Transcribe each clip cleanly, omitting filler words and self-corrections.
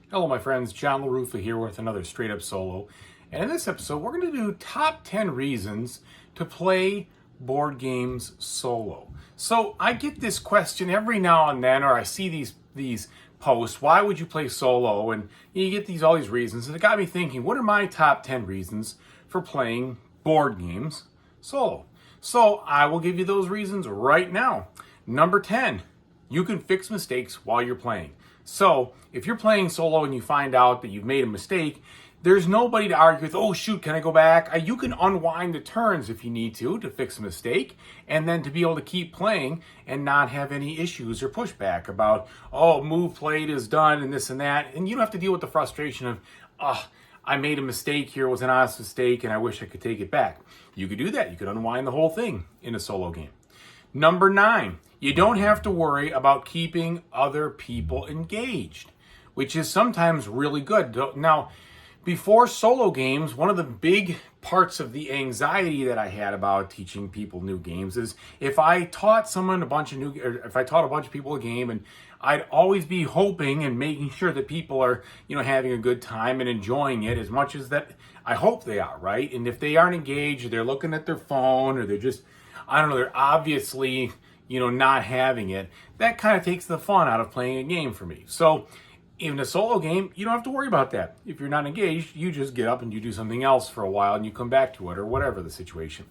Hello, my friends. John LaRuffa here with another Straight Up Solo. And in this episode, we're going to do top 10 reasons to play board games solo. So I get this question every now and then, or I see these posts, why would you play solo? And you get all these reasons. And it got me thinking, what are my top 10 reasons for playing board games solo? So I will give you those reasons right now. Number 10, you can fix mistakes while you're playing. So if you're playing solo and you find out that you've made a mistake, there's nobody to argue with, oh shoot, can I go back? You can unwind the turns if you need to fix a mistake, and then to be able to keep playing and not have any issues or pushback about, oh, move played is done and this and that. And you don't have to deal with the frustration of, I made a mistake here, it was an honest mistake, and I wish I could take it back. You could do that. You could unwind the whole thing in a solo game. Number 9, you don't have to worry about keeping other people engaged, which is sometimes really good. Now, before solo games, one of the big parts of the anxiety that I had about teaching people new games is if I taught if I taught a bunch of people a game, and I'd always be hoping and making sure that people are, having a good time and enjoying it as much as that I hope they are, right? And if they aren't engaged, or they're looking at their phone, or they're just, I don't know, they're obviously, not having it, that kind of takes the fun out of playing a game for me. So in a solo game, you don't have to worry about that. If you're not engaged, you just get up and you do something else for a while and you come back to it, or whatever the situation.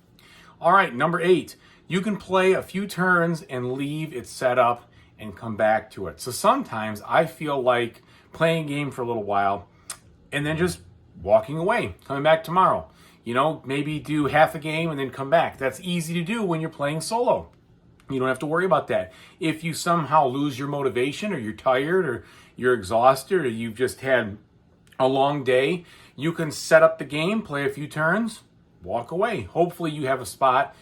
All right, number 8, you can play a few turns and leave it set up and come back to it. So sometimes I feel like playing a game for a little while and then just walking away, coming back tomorrow. Maybe do half a game and then come back. That's easy to do when you're playing solo. You don't have to worry about that. If you somehow lose your motivation, or you're tired, or you're exhausted, or you've just had a long day, you can set up the game, play a few turns, walk away. Hopefully you have a spot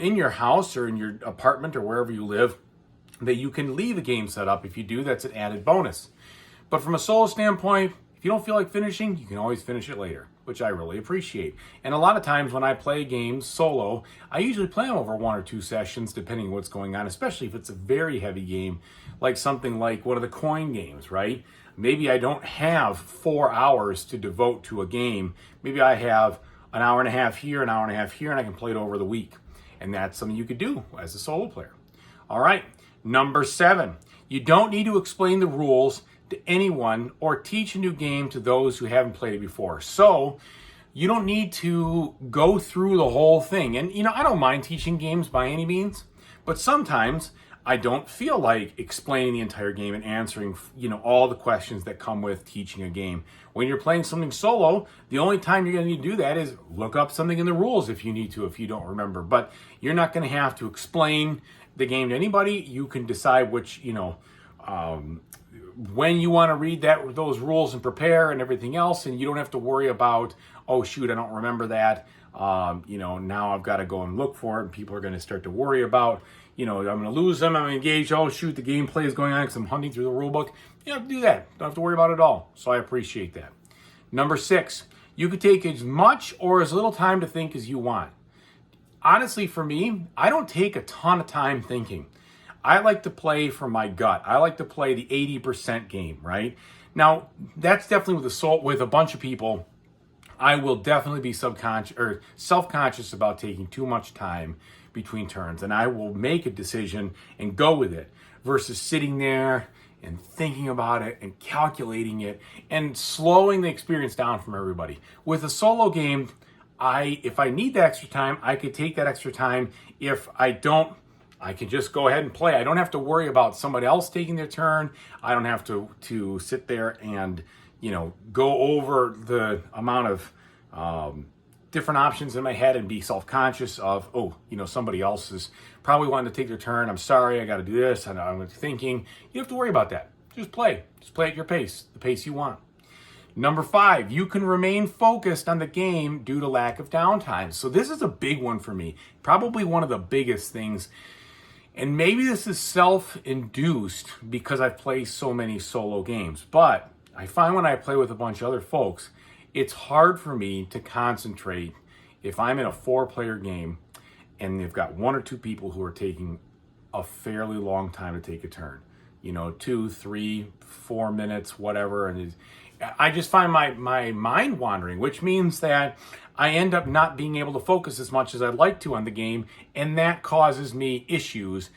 in your house or in your apartment or wherever you live that you can leave the game set up. If you do, that's an added bonus. But from a solo standpoint, if you don't feel like finishing, you can always finish it later, which I really appreciate. And a lot of times when I play games solo, I usually play them over 1 or 2 sessions, depending on what's going on, especially if it's a very heavy game, like something like one of the coin games, right? Maybe I don't have 4 hours to devote to a game. Maybe I have an hour and a half here, an hour and a half here, and I can play it over the week. And that's something you could do as a solo player. All right, number 7, you don't need to explain the rules to anyone or teach a new game to those who haven't played it before. So you don't need to go through the whole thing. And I don't mind teaching games by any means, but sometimes I don't feel like explaining the entire game and answering all the questions that come with teaching a game. When you're playing something solo, the only time you're going to need to do that is look up something in the rules if you need to, if you don't remember. But you're not going to have to explain the game to anybody. You can decide which when you want to read those rules and prepare and everything else, and you don't have to worry about, oh shoot, I don't remember that. Now I've got to go and look for it, and people are going to start to worry about, I'm going to lose them, I'm engaged, oh shoot, the gameplay is going on because I'm hunting through the rule book. You don't have to do that. Don't have to worry about it at all. So I appreciate that. Number 6, you could take as much or as little time to think as you want. Honestly, for me, I don't take a ton of time thinking. I like to play from my gut. I like to play the 80% game, right? Now, that's definitely with a bunch of people. I will definitely be subconscious or self-conscious about taking too much time between turns, and I will make a decision and go with it versus sitting there and thinking about it and calculating it and slowing the experience down from everybody. With a solo game, if I need the extra time, I could take that extra time. If I don't, I can just go ahead and play. I don't have to worry about somebody else taking their turn. I don't have to sit there and, go over the amount of different options in my head and be self-conscious of, somebody else is probably wanting to take their turn. I'm sorry, I got to do this. And I'm thinking, you don't have to worry about that. Just play. Just play at your pace, the pace you want. Number 5, you can remain focused on the game due to lack of downtime. So this is a big one for me. Probably one of the biggest things. And maybe this is self-induced because I've played so many solo games. But I find when I play with a bunch of other folks, it's hard for me to concentrate if I'm in a 4-player game and they've got 1 or 2 people who are taking a fairly long time to take a turn. 2, 3, 4 minutes, whatever. And I just find my mind wandering, which means that I end up not being able to focus as much as I'd like to on the game. And that causes me issues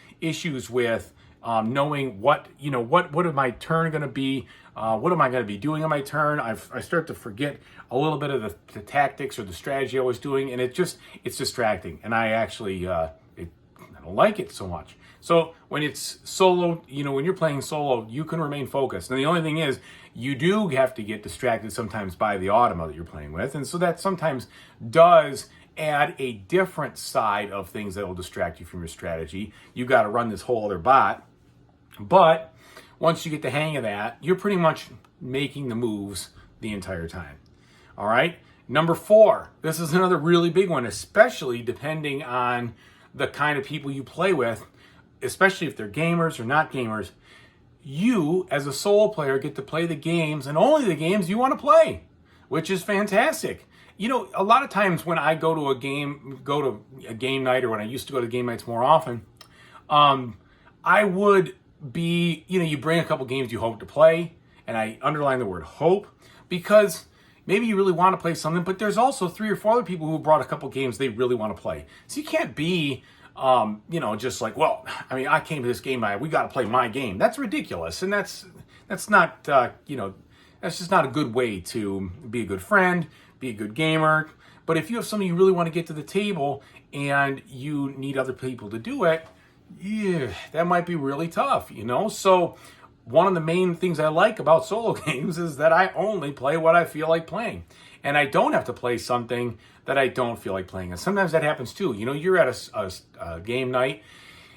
with knowing what is my turn going to be? What am I going to be doing on my turn? I start to forget a little bit of the tactics or the strategy I was doing, and it's distracting. And I actually I don't like it so much. So when it's solo, when you're playing solo, you can remain focused. And the only thing is, you do have to get distracted sometimes by the automa that you're playing with, and so that sometimes does add a different side of things that will distract you from your strategy. You got to run this whole other bot. But once you get the hang of that, you're pretty much making the moves the entire time. All right. Number 4, this is another really big one, especially depending on the kind of people you play with, especially if they're gamers or not gamers. You, as a solo player, get to play the games and only the games you want to play, which is fantastic. A lot of times when I go to a game night, or when I used to go to game nights more often, I would be, you bring a couple games you hope to play, and I underline the word hope, because maybe you really want to play something, but there's also 3 or 4 other people who brought a couple games they really want to play. So you can't be, just like, well, I came to this game night, we got to play my game. That's ridiculous, and that's not, that's just not a good way to be a good friend, be a good gamer. But if you have something you really want to get to the table and you need other people to do it, yeah, that might be really tough, So one of the main things I like about solo games is that I only play what I feel like playing. And I don't have to play something that I don't feel like playing. And sometimes that happens too. You're at a game night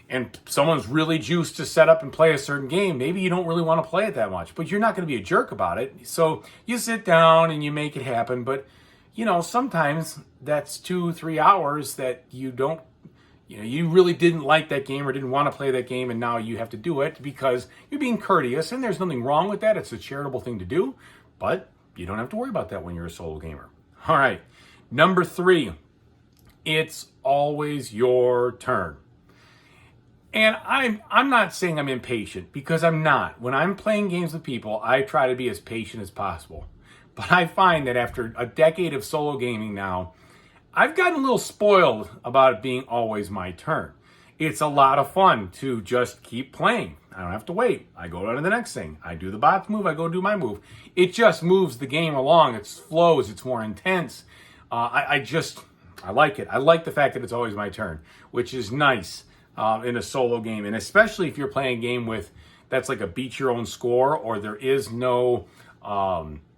and someone's really juiced to set up and play a certain game. Maybe you don't really want to play it that much, but you're not going to be a jerk about it. So you sit down and you make it happen. But, sometimes that's 2-3 hours that you don't, you really didn't like that game or didn't want to play that game, and now you have to do it because you're being courteous, and there's nothing wrong with that. It's a charitable thing to do, but you don't have to worry about that when you're a solo gamer. All right, number 3, it's always your turn. And I'm not saying I'm impatient, because I'm not. When I'm playing games with people, I try to be as patient as possible. But I find that after a decade of solo gaming now, I've gotten a little spoiled about it being always my turn. It's a lot of fun to just keep playing. I don't have to wait. I go on to the next thing. I do the bot's move, I go do my move. It just moves the game along. It flows, it's more intense. I like it. I like the fact that it's always my turn, which is nice in a solo game. And especially if you're playing a game that's like a beat your own score, or there is no,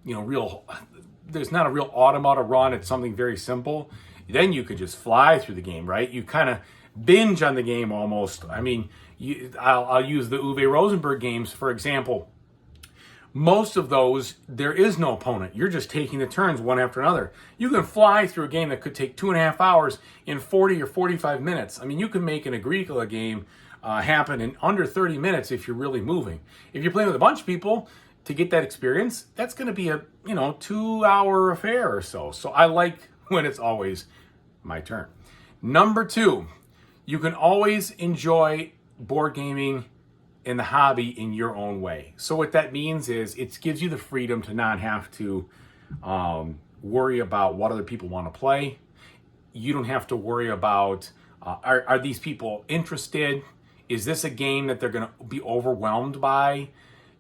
there's not a real automata run. It's something very simple. Then you could just fly through the game, right? You kind of binge on the game almost. I'll use the Uwe Rosenberg games, for example. Most of those, there is no opponent. You're just taking the turns one after another. You can fly through a game that could take 2.5 hours in 40 or 45 minutes. You can make an Agricola game happen in under 30 minutes if you're really moving. If you're playing with a bunch of people, to get that experience, that's going to be a 2-hour affair or so. So I like when it's always my turn. Number 2, you can always enjoy board gaming in the hobby in your own way. So what that means is it gives you the freedom to not have to worry about what other people want to play. You don't have to worry about are these people interested? Is this a game that they're going to be overwhelmed by?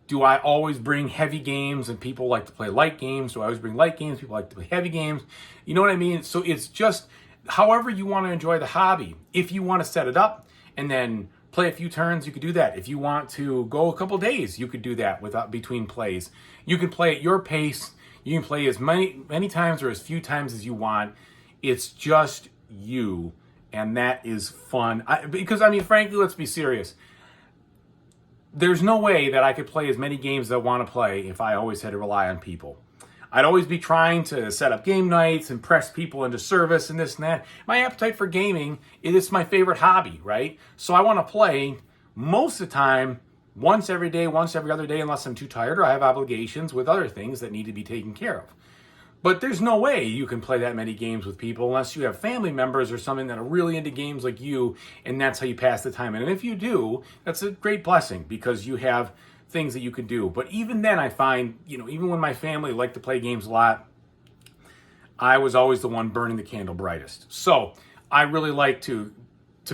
Do I always bring heavy games and people like to play light games? Do I always bring light games? People like to play heavy games. You know what I mean? So it's just however you want to enjoy the hobby. If you want to set it up and then play a few turns, you could do that. If you want to go a couple days, you could do that without between plays. You can play at your pace. You can play as many times or as few times as you want. It's just you, and that is fun. Because frankly, let's be serious. There's no way that I could play as many games as I want to play if I always had to rely on people. I'd always be trying to set up game nights and press people into service and this and that. My appetite for gaming, it's my favorite hobby, right? So I want to play most of the time, once every day, once every other day, unless I'm too tired or I have obligations with other things that need to be taken care of. But there's no way you can play that many games with people unless you have family members or something that are really into games like you, and that's how you pass the time. And if you do, that's a great blessing because you have things that you can do. But even then, I find, even when my family liked to play games a lot, I was always the one burning the candle brightest. So I really like to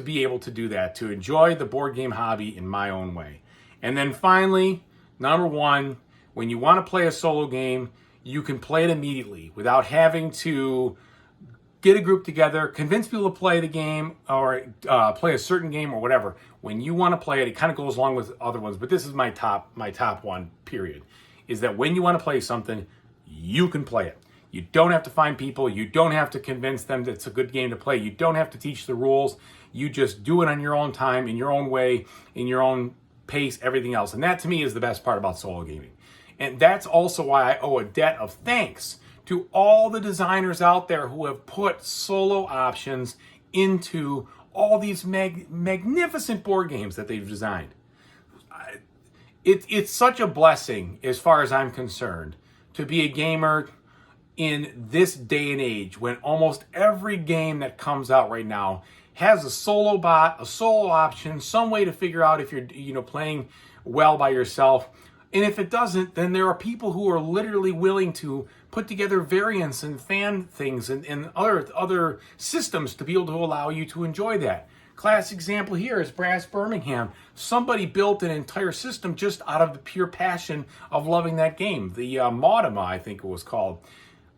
be able to do that, to enjoy the board game hobby in my own way. And then finally, number one, when you want to play a solo game, you can play it immediately without having to get a group together, convince people to play the game or play a certain game or whatever. When you want to play it, it kind of goes along with other ones, but this is my top one, period, is that when you want to play something, you can play it. You don't have to find people. You don't have to convince them that it's a good game to play. You don't have to teach the rules. You just do it on your own time, in your own way, in your own pace, everything else. And that to me is the best part about solo gaming. And that's also why I owe a debt of thanks to all the designers out there who have put solo options into all these magnificent board games that they've designed. It's such a blessing, as far as I'm concerned, to be a gamer in this day and age when almost every game that comes out right now has a solo bot, a solo option, some way to figure out if you're playing well by yourself. And if it doesn't, then there are people who are literally willing to put together variants and fan things and other systems to be able to allow you to enjoy that. Classic example here is Brass Birmingham. Somebody built an entire system just out of the pure passion of loving that game. The Modema, I think it was called.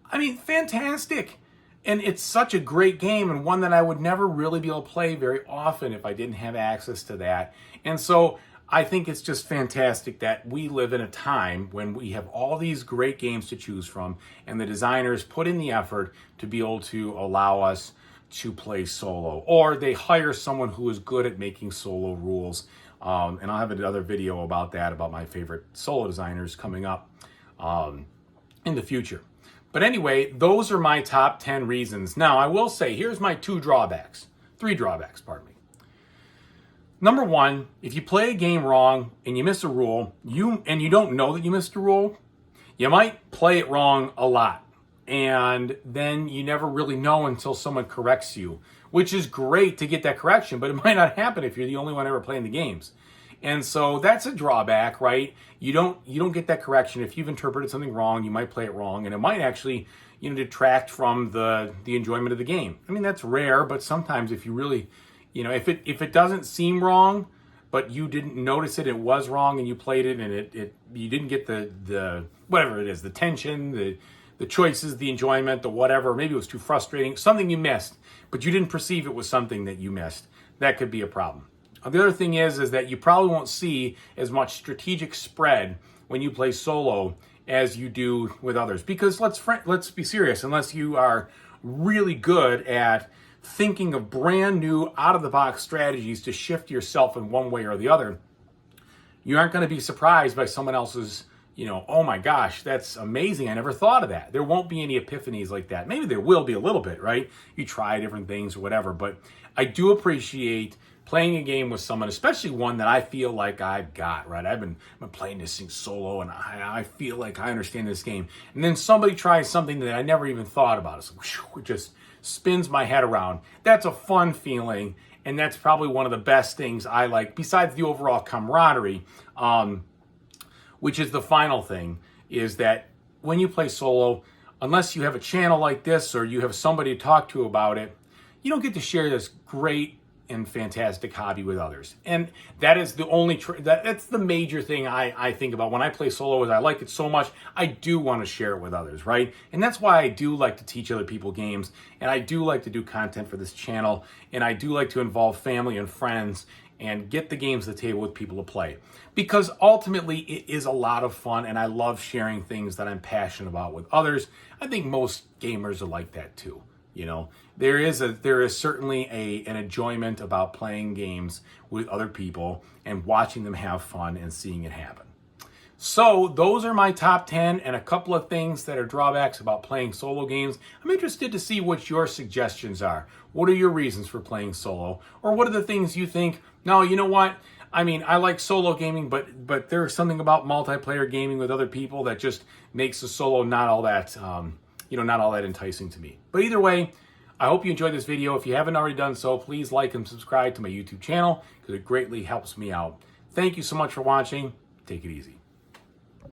I mean, fantastic. And it's such a great game, and one that I would never really be able to play very often if I didn't have access to that. And so I think it's just fantastic that we live in a time when we have all these great games to choose from, and the designers put in the effort to be able to allow us to play solo, or they hire someone who is good at making solo rules. And I'll have another video about that, about my favorite solo designers coming up in the future. But anyway, those are my top 10 reasons. Now, I will say, here's my three drawbacks, pardon me. Number one, if you play a game wrong and you miss a rule, you don't know that you missed a rule, you might play it wrong a lot. And then you never really know until someone corrects you, which is great to get that correction, but it might not happen if you're the only one ever playing the games. And so that's a drawback, right? You don't get that correction. If you've interpreted something wrong, you might play it wrong, and it might actually, detract from the enjoyment of the game. I mean, that's rare, but sometimes if you really, if it doesn't seem wrong, but you didn't notice it was wrong, and you played it, and you didn't get the whatever it is, the tension, the choices, the enjoyment, the whatever, maybe it was too frustrating, something you missed, but you didn't perceive it was something that you missed. That could be a problem. The other thing is that you probably won't see as much strategic spread when you play solo as you do with others. Because let's be serious, unless you are really good at thinking of brand new, out-of-the-box strategies to shift yourself in one way or the other, you aren't going to be surprised by someone else's, oh my gosh, that's amazing, I never thought of that. There won't be any epiphanies like that. Maybe there will be a little bit, right? You try different things or whatever, but I do appreciate playing a game with someone, especially one that I feel like I've got, right? I've been playing this thing solo, and I feel like I understand this game. And then somebody tries something that I never even thought about. It's like, it just spins my head around. That's a fun feeling, and that's probably one of the best things I like, besides the overall camaraderie, which is the final thing, is that when you play solo, unless you have a channel like this or you have somebody to talk to about it, you don't get to share this great and fantastic hobby with others. And that is the only that's the major thing I think about when I play solo, is I like it so much I do want to share it with others, right? And that's why I do like to teach other people games, and I do like to do content for this channel, and I do like to involve family and friends and get the games to the table with people to play, because ultimately it is a lot of fun, and I love sharing things that I'm passionate about with others. I think most gamers are like that too. There is certainly an enjoyment about playing games with other people and watching them have fun and seeing it happen. So those are my top 10 and a couple of things that are drawbacks about playing solo games. I'm interested to see what your suggestions are. What are your reasons for playing solo? Or what are the things you think, no, you know what? I mean, I like solo gaming, but there's something about multiplayer gaming with other people that just makes the solo not all that not all that enticing to me. But either way, I hope you enjoyed this video. If you haven't already done so, please like and subscribe to my YouTube channel because it greatly helps me out. Thank you so much for watching. Take it easy.